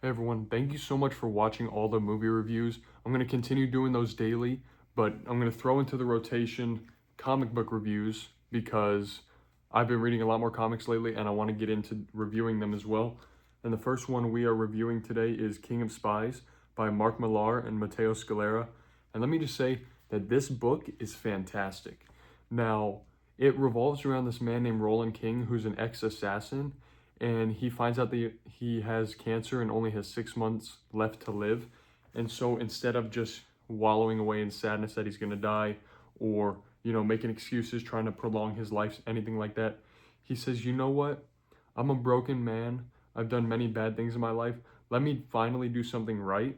Hey everyone, thank you so much for watching all the movie reviews. I'm going to continue doing those daily, but I'm going to throw into the rotation comic book reviews because I've been reading a lot more comics lately and I want to get into reviewing them as well. And the first one we are reviewing today is King of Spies by Mark Millar and Matteo Scalera. And let me just say that this book is fantastic. Now, it revolves around this man named Roland King, who's an ex-assassin, and he finds out that he has cancer and only has 6 months left to live. And so instead of just wallowing away in sadness that he's going to die or, making excuses trying to prolong his life, anything like that, he says, you know what? I'm a broken man. I've done many bad things in my life. Let me finally do something right.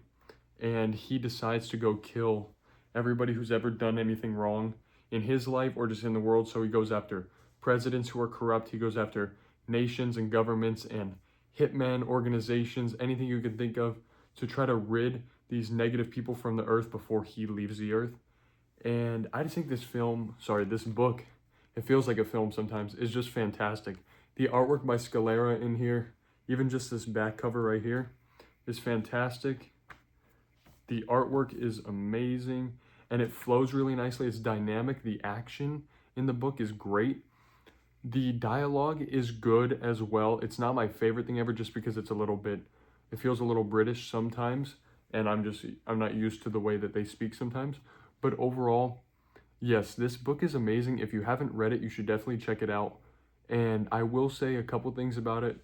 And he decides to go kill everybody who's ever done anything wrong in his life or just in the world. So he goes after presidents who are corrupt. He goes after nations and governments and hitmen organizations, anything you can think of, to try to rid these negative people from the earth before he leaves the earth. And I just think this book, it feels like a film sometimes, is just fantastic. The artwork by Scalera in here, even just this back cover right here, is fantastic. The artwork is amazing and it flows really nicely. It's dynamic. The action in the book is great. The dialogue is good as well. It's not my favorite thing ever just because it feels a little British sometimes, and I'm not used to the way that they speak sometimes. But overall, yes, this book is amazing. If you haven't read it, you should definitely check it out. And I will say a couple things about it.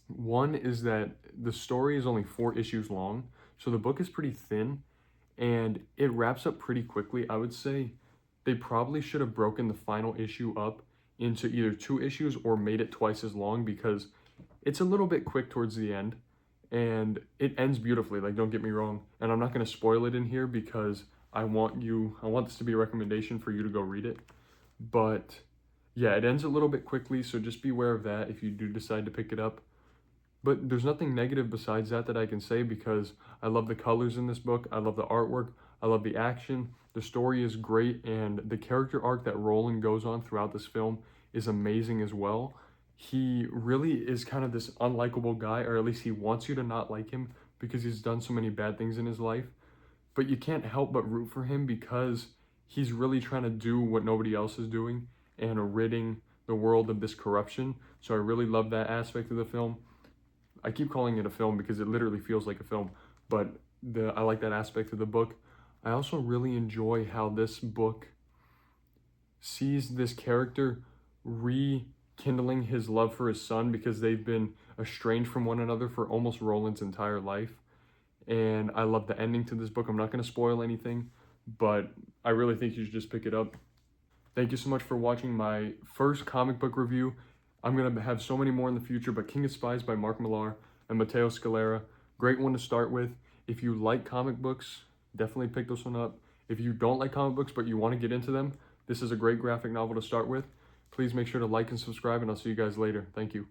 One is that the story is only 4 issues long, so the book is pretty thin, and it wraps up pretty quickly. I would say they probably should have broken the final issue up into either 2 issues or made it twice as long because it's a little bit quick towards the end and it ends beautifully, like, don't get me wrong. And I'm not going to spoil it in here because I want this to be a recommendation for you to go read it. But yeah, it ends a little bit quickly, so just be aware of that if you do decide to pick it up. But there's nothing negative besides that I can say because I love the colors in this book. I love the artwork. I love the action. The story is great, and the character arc that Roland goes on throughout this film is amazing as well. He really is kind of this unlikable guy, or at least he wants you to not like him because he's done so many bad things in his life. But you can't help but root for him because he's really trying to do what nobody else is doing and ridding the world of this corruption. So I really love that aspect of the film. I keep calling it a film because it literally feels like a film, but I like that aspect of the book. I also really enjoy how this book sees this character rekindling his love for his son because they've been estranged from one another for almost Roland's entire life. And I love the ending to this book. I'm not going to spoil anything, but I really think you should just pick it up. Thank you so much for watching my first comic book review. I'm going to have so many more in the future, but King of Spies by Mark Millar and Matteo Scalera, great one to start with. If you like comic books, definitely pick this one up. If you don't like comic books but you want to get into them, this is a great graphic novel to start with. Please make sure to like and subscribe, and I'll see you guys later. Thank you.